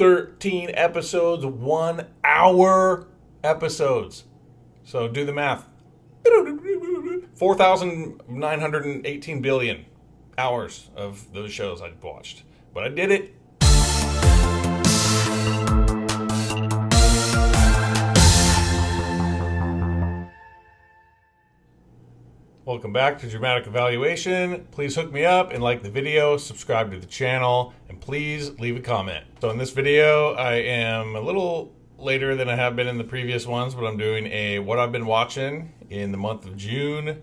13 episodes, 1 hour episodes. So do the math. 4,918 billion hours of those shows I've watched. But I did it. Welcome back to Dramatic Evaluation. Please hook me up and like the video, subscribe to the channel, and please leave a comment. So in this video, I am a little later than I have been in the previous ones, but I'm doing a what I've been watching in the month of June.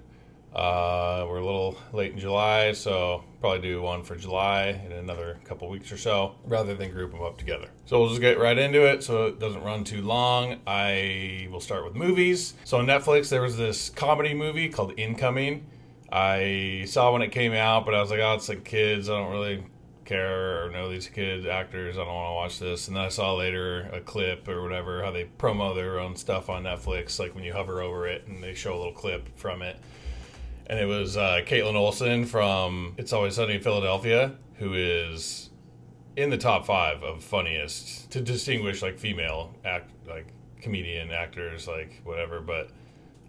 We're a little late in July, so probably do one for July in another couple weeks or so, rather than group them up together. So we'll just get right into it so it doesn't run too long. I will start with movies. So on Netflix, there was this comedy movie called Incoming. I saw when it came out, but I was like, oh, it's like kids. I don't really care or know these kids, actors. I don't want to watch this. And then I saw later a clip or whatever, how they promo their own stuff on Netflix, like when you hover over it and they show a little clip from it. And it was Caitlin Olsen from It's Always Sunny in Philadelphia, who is in the top 5 of funniest, to distinguish like female comedian actors, like whatever. But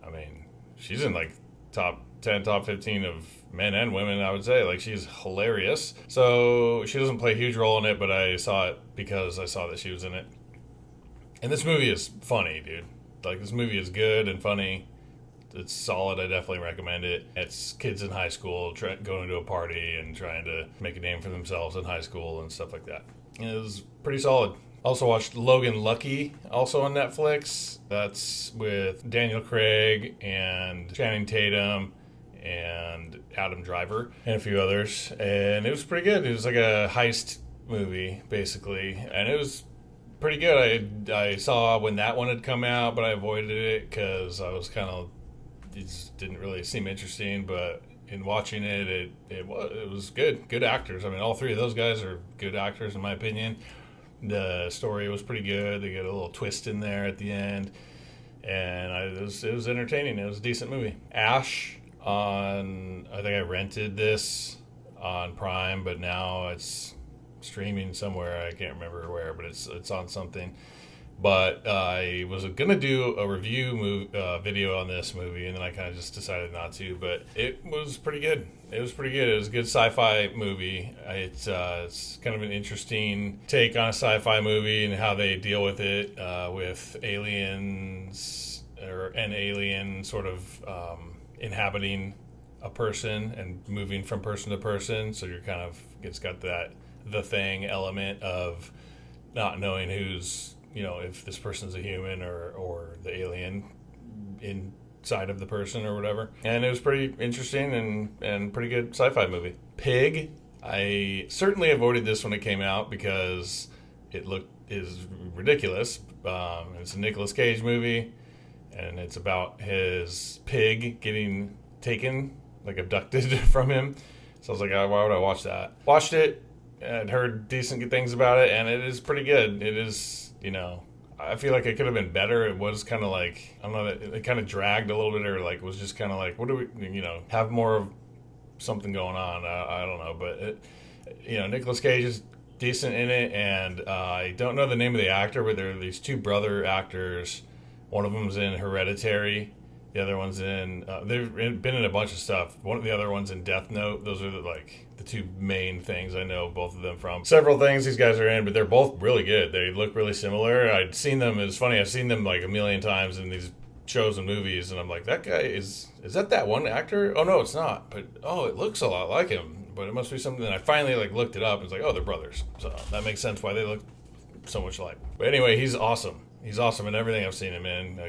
I mean, she's in like top 10, top 15 of men and women, I would say. Like, she's hilarious. So she doesn't play a huge role in it, but I saw it because I saw that she was in it. And this movie is funny, dude. Like, this movie is good and funny. It's solid. I definitely recommend it. It's kids in high school going to a party and trying to make a name for themselves in high school and stuff like that. And it was pretty solid. Also watched Logan Lucky, also on Netflix. That's with Daniel Craig and Channing Tatum and Adam Driver and a few others. And it was pretty good. It was like a heist movie, basically. And it was pretty good. I saw when that one had come out, but I avoided it because I was kind of... it just didn't really seem interesting, but in watching it was good actors. I mean, all three of those guys are good actors in my opinion. The story was pretty good. They got a little twist in there at the end, and it was entertaining. It was a decent movie. Ash, I think I rented this on Prime, but now it's streaming somewhere. I can't remember where, but it's on something. But I was going to do a review video on this movie, and then I kind of just decided not to. But it was pretty good. It was a good sci-fi movie. It's kind of an interesting take on a sci-fi movie and how they deal with it, with aliens or an alien sort of inhabiting a person and moving from person to person. So you're kind of, it's got that the thing element of not knowing who's, you know, if this person's a human or the alien inside of the person or whatever. And it was pretty interesting and pretty good sci-fi movie. Pig, I certainly avoided this when it came out because is ridiculous. It's a Nicolas Cage movie, and it's about his pig getting taken, like abducted from him. So I was like, oh, why would I watch that? Watched it, and heard decent things about it, and it is pretty good. It is... you know, I feel like it could have been better. It was kind of like, I don't know, it kind of dragged a little bit, or like was just kind of like, what do we, you know, have more of something going on. I don't know, but Nicolas Cage is decent in it, and I don't know the name of the actor, but there are these two brother actors. One of them's in Hereditary. The other one's in, they've been in a bunch of stuff. One of the other ones in Death Note. Those are the two main things I know both of them from. Several things these guys are in, but they're both really good. They look really similar. I'd seen them, it's funny, I've seen them like a million times in these shows and movies, and I'm like, that guy is that one actor? Oh, no, it's not. But, oh, it looks a lot like him. But it must be something. And I finally looked it up, and it's like, oh, they're brothers. So that makes sense why they look so much alike. But anyway, he's awesome. He's awesome in everything I've seen him in.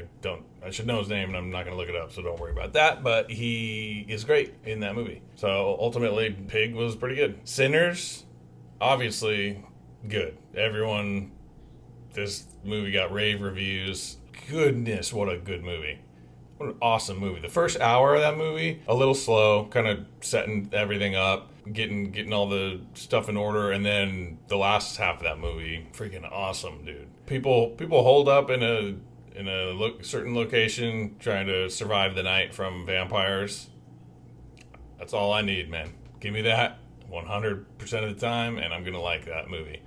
I should know his name, and I'm not going to look it up, so don't worry about that. But he is great in that movie. So ultimately, Pig was pretty good. Sinners, obviously good. This movie got rave reviews. Goodness, what a good movie. What an awesome movie. The first hour of that movie, a little slow, kind of setting everything up, getting all the stuff in order, and then the last half of that movie, freaking awesome, dude. People hold up in a certain location trying to survive the night from vampires. That's all I need, man. Give me that 100% of the time, and I'm gonna like that movie.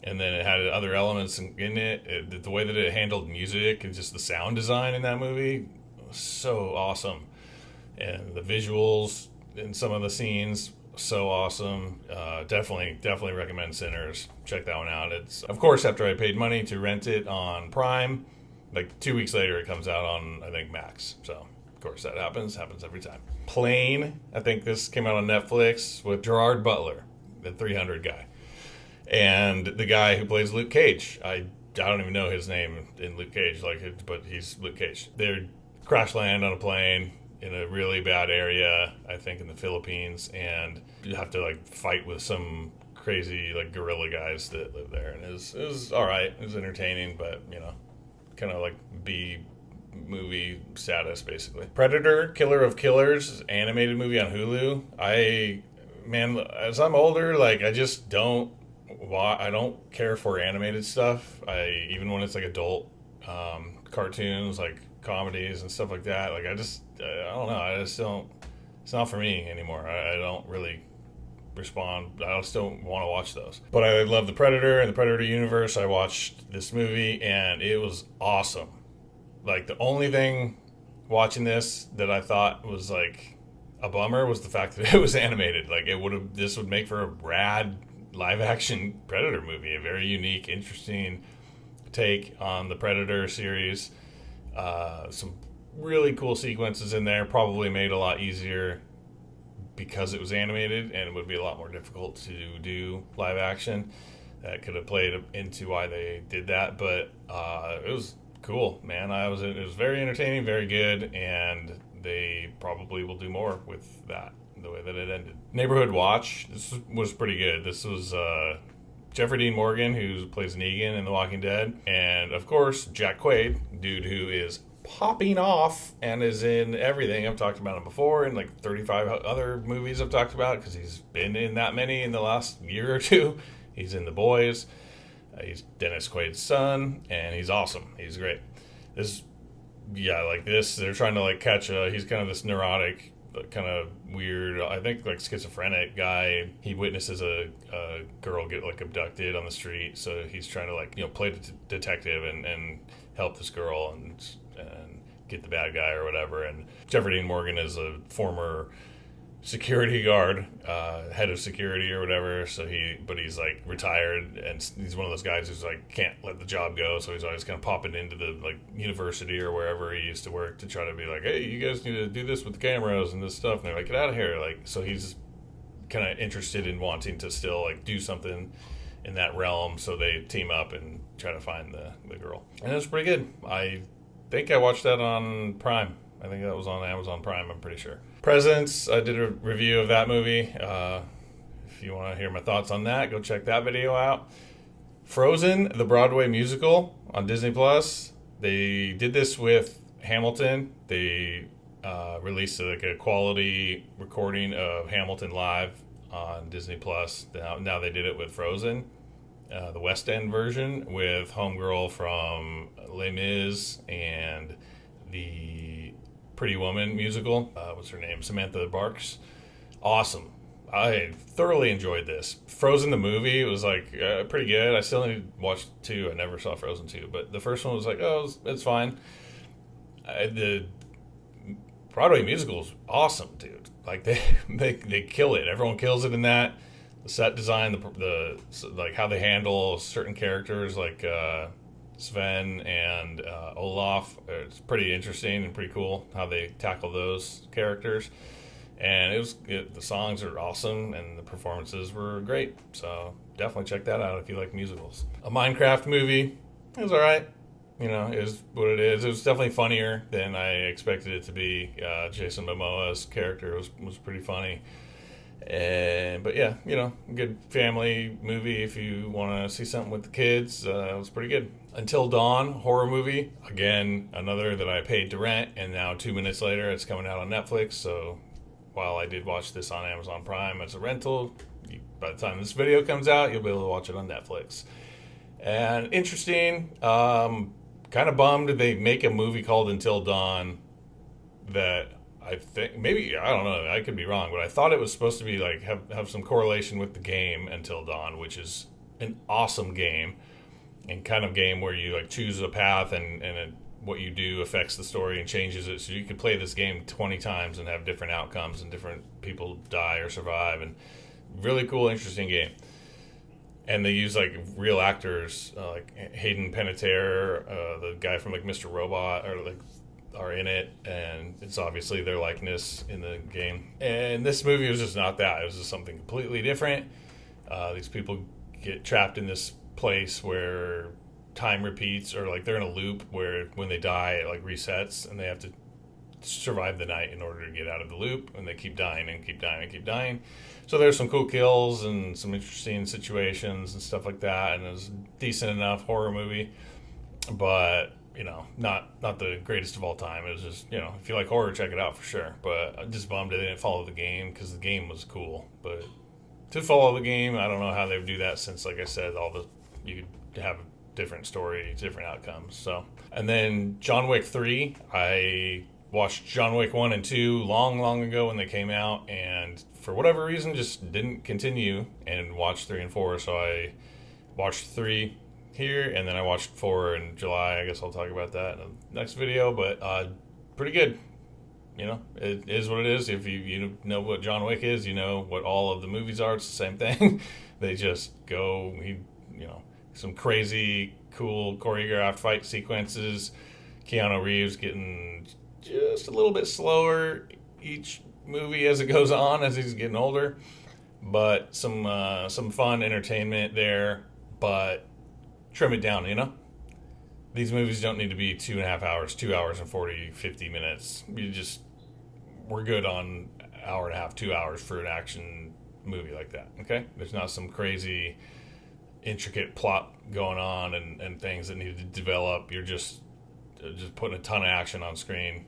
and then it had other elements in it. The way that it handled music and just the sound design in that movie was so awesome, and the visuals in some of the scenes so awesome. Definitely recommend Sinners. Check that one out. It's, of course, after I paid money to rent it on Prime, like 2 weeks later it comes out on, I think, Max. So of course that happens every time. Plane, I think this came out on Netflix with Gerard Butler, the 300 guy, and the guy who plays Luke Cage. I don't even know his name in Luke Cage, but he's Luke Cage. They crash land on a plane in a really bad area, I think in the Philippines, and you have to like fight with some crazy like guerrilla guys that live there. And it was all right. It was entertaining, but kind of like B movie status basically. Predator, Killer of Killers, animated movie on Hulu. As I'm older, like I just don't care for animated stuff. Even when it's like adult cartoons, like comedies and stuff like that, like I don't know, it's not for me anymore. I don't really respond. I just don't want to watch those. But I love the Predator and the Predator universe. I watched this movie and it was awesome. Like the only thing watching this that I thought was like a bummer was the fact that it was animated. Like this would make for a rad live action Predator movie, a very unique, interesting take on the Predator series. Some really cool sequences in there, probably made a lot easier because it was animated, and it would be a lot more difficult to do live action. That could have played into why they did that, but it was cool, man. It was very entertaining, very good, and they probably will do more with that, the way that it ended. Neighborhood Watch, this was pretty good. This was Jeffrey Dean Morgan, who plays Negan in The Walking Dead, and of course Jack Quaid, dude who is popping off and is in everything. I've talked about him before in like 35 other movies I've talked about because he's been in that many in the last year or two. He's in The Boys. He's Dennis Quaid's son, and he's awesome. He's great. They're trying to like catch he's kind of this neurotic, kind of weird, I think like schizophrenic guy. He witnesses a girl get like abducted on the street, so he's trying to like play detective and help this girl and get the bad guy or whatever. And Jeffrey Dean Morgan is a former security guard, head of security or whatever, but he's like retired, and he's one of those guys who's like can't let the job go, so he's always kind of popping into the like university or wherever he used to work to try to be like, hey, you guys need to do this with the cameras and this stuff, and they're like, get out of here. Like, so he's kind of interested in wanting to still like do something in that realm, so they team up and try to find the girl, and it's pretty good. I think I watched that on Prime. I think that was on Amazon Prime, I'm pretty sure. Presents, I did a review of that movie. If you want to hear my thoughts on that, go check that video out. Frozen, the Broadway musical on Disney Plus. They did this with Hamilton. They released like a quality recording of Hamilton live on Disney Plus. Now they did it with Frozen, the West End version with homegirl from Les Mis and the Pretty Woman musical. What's her name? Samantha Barks. Awesome. I thoroughly enjoyed this. Frozen the movie was like pretty good. I still need to watch 2. I never saw Frozen 2, but the first one was like, it's fine. The Broadway musical is awesome, dude. Like they kill it. Everyone kills it in that. The set design, the like how they handle certain characters like Sven and Olaf. It's pretty interesting and pretty cool how they tackle those characters. And the songs are awesome and the performances were great. So definitely check that out if you like musicals. A Minecraft movie. It was all right. It is what it is. It was definitely funnier than I expected it to be. Jason Momoa's character was pretty funny. But yeah, good family movie if you want to see something with the kids. It was pretty good. Until Dawn, horror movie. Again, another that I paid to rent, and now 2 minutes later it's coming out on Netflix. So while I did watch this on Amazon Prime as a rental, by the time this video comes out, you'll be able to watch it on Netflix. And interesting, kind of bummed they make a movie called Until Dawn that I think, maybe, I don't know, I could be wrong, but I thought it was supposed to be like have some correlation with the game Until Dawn, which is an awesome game, and kind of game where you like choose a path and what you do affects the story and changes it. So you could play this game 20 times and have different outcomes and different people die or survive, and really cool, interesting game. And they use like real actors, like Hayden Panettiere, the guy from like Mr. Robot, are in it, and it's obviously their likeness in the game. And this movie was just not that. It was just something completely different. These people get trapped in this place where time repeats, or like they're in a loop where when they die it like resets, and they have to survive the night in order to get out of the loop, and they keep dying and keep dying and keep dying. So there's some cool kills and some interesting situations and stuff like that, and it was a decent enough horror movie, but not the greatest of all time. It was just, if you like horror, check it out for sure. But I'm just bummed they didn't follow the game, because the game was cool. But to follow the game, I don't know how they would do that, since, like I said, you could have a different story, different outcomes. So, and then John Wick 3, I watched John Wick 1 and 2 long ago when they came out, and for whatever reason just didn't continue and watch 3 and 4. So I watched 3 here, and then I watched 4 in July. I guess I'll talk about that in the next video, but pretty good. It is what it is. If you know what John Wick is, you know what all of the movies are. It's the same thing. They just go, some crazy, cool, choreographed fight sequences. Keanu Reeves getting just a little bit slower each movie as it goes on, as he's getting older. But some fun entertainment there, but trim it down, These movies don't need to be 2.5 hours, 2 hours and 40, 50 minutes. We're good on hour and a half, 2 hours for an action movie like that, okay? There's not some crazy, intricate plot going on and things that need to develop. You're just putting a ton of action on screen.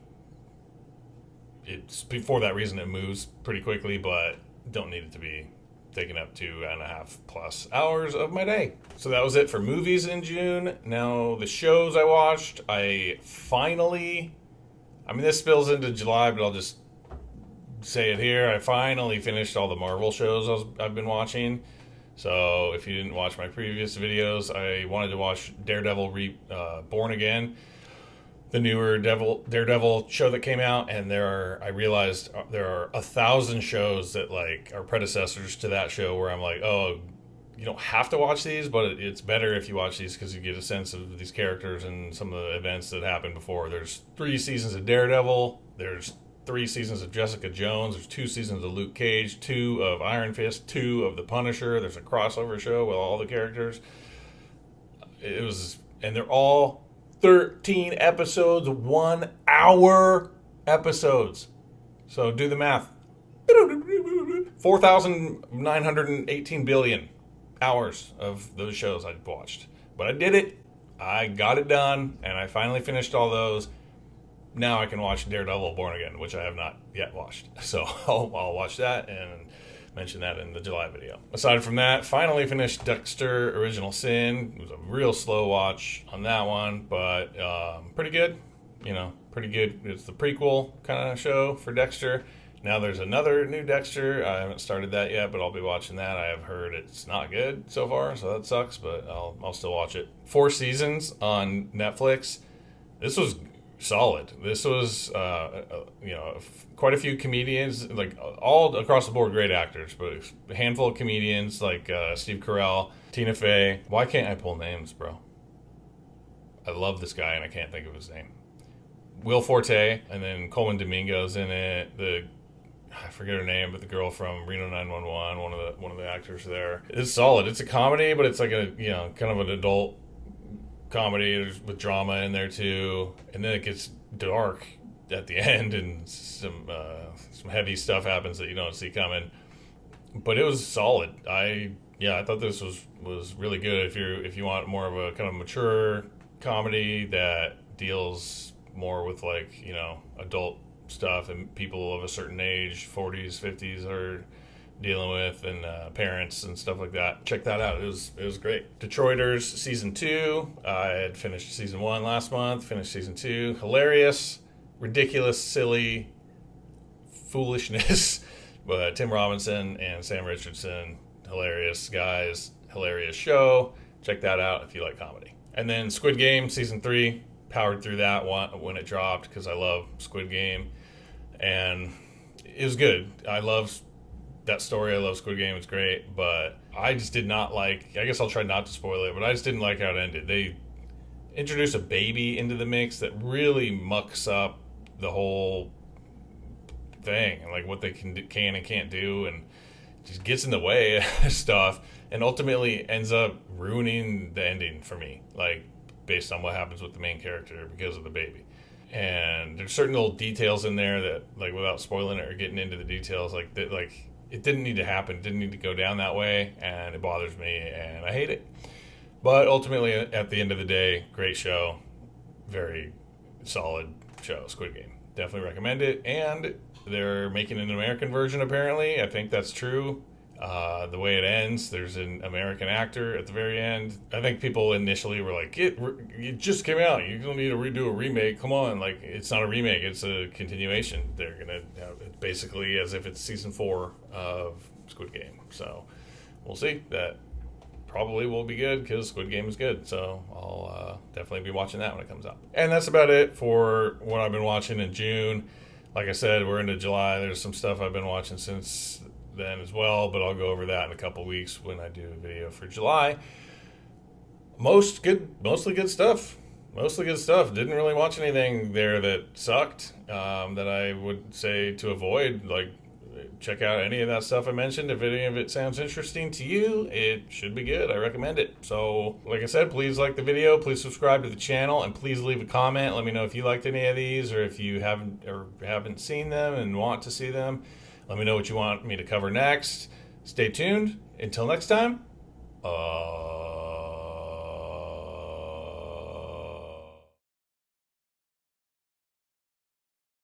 It's for that reason it moves pretty quickly, but don't need it to be taking up 2.5 plus hours of my day. So that was it for movies in June. Now the shows I watched, this spills into July, but I'll just say it here. I finally finished all the Marvel shows I've been watching. So if you didn't watch my previous videos, I wanted to watch Daredevil Born Again, the newer Daredevil show that came out, and I realized there are 1,000 shows that like are predecessors to that show, where I'm like, oh, you don't have to watch these, but it's better if you watch these, because you get a sense of these characters and some of the events that happened before. There's 3 seasons of Daredevil, there's 3 seasons of Jessica Jones, there's 2 seasons of Luke Cage, 2 of Iron Fist, 2 of The Punisher. There's a crossover show with all the characters. And they're all 13 episodes, 1 hour episodes. So do the math. 4,918 billion hours of those shows I'd watched. But I did it. I got it done, and I finally finished all those. Now I can watch Daredevil Born Again, which I have not yet watched. So I'll watch that and mention that in the July video. Aside from that, finally finished Dexter Original Sin. It was a real slow watch on that one, but pretty good. Pretty good. It's the prequel kind of show for Dexter. Now there's another new Dexter. I haven't started that yet, but I'll be watching that. I have heard it's not good so far, so that sucks, but I'll still watch it. 4 seasons on Netflix. This was solid. This was, quite a few comedians, like all across the board, great actors, but a handful of comedians like Steve Carell, Tina Fey. Why can't I pull names, bro? I love this guy and I can't think of his name. Will Forte, and then Coleman Domingo's in it. I forget her name, but the girl from Reno 911, one of the actors there. It's solid. It's a comedy, but it's like a kind of an adult comedy with drama in there too, and then it gets dark at the end, and some heavy stuff happens that you don't see coming. But it was solid. I thought this was really good. If you want more of a kind of mature comedy that deals more with adult stuff and people of a certain age, 40s, 50s are dealing with, and parents and stuff like that. Check that out. It was great. Detroiters season 2. I had finished season 1 last month. Finished season 2. Hilarious, ridiculous, silly foolishness. But Tim Robinson and Sam Richardson, hilarious guys. hilarious show. Check that out if you like comedy. And then Squid Game season 3, powered through that one when it dropped because I love Squid Game, and it was good. I love that story. I love Squid Game. It's great, but I just did not like. I guess I'll try not to spoil it, but I just didn't like how it ended. They introduce a baby into the mix that really mucks up the whole thing, and like what they can and can't do, and just gets in the way of stuff, and ultimately ends up ruining the ending for me, like based on what happens with the main character because of the baby. And there's certain little details in there that, like, without spoiling it or getting into the details, like that, like it didn't need to happen, it didn't need to go down that way, and it bothers me, and I hate it. But ultimately, at the end of the day, great show, very solid show, Squid Game. Definitely recommend it. And they're making an American version, apparently. I think that's true. The way it ends, there's an American actor at the very end. I think people initially were like, it just came out. You don't need to redo a remake. Come on. Like, it's not a remake. It's a continuation. They're going to have it basically as if it's season 4 of Squid Game. So we'll see. That probably will be good because Squid Game is good. So I'll definitely be watching that when it comes out. And that's about it for what I've been watching in June. Like I said, we're into July. There's some stuff I've been watching since then as well, but I'll go over that in a couple weeks when I do a video for July. Mostly good stuff. Didn't really watch anything there that sucked, that I would say to avoid. Like, check out any of that stuff I mentioned. If any of it sounds interesting to you, it should be good. I recommend it. So, like I said, please like the video, please subscribe to the channel, and please leave a comment. Let me know if you liked any of these, or if you haven't seen them and want to see them. Let me know what you want me to cover next. Stay tuned. Until next time,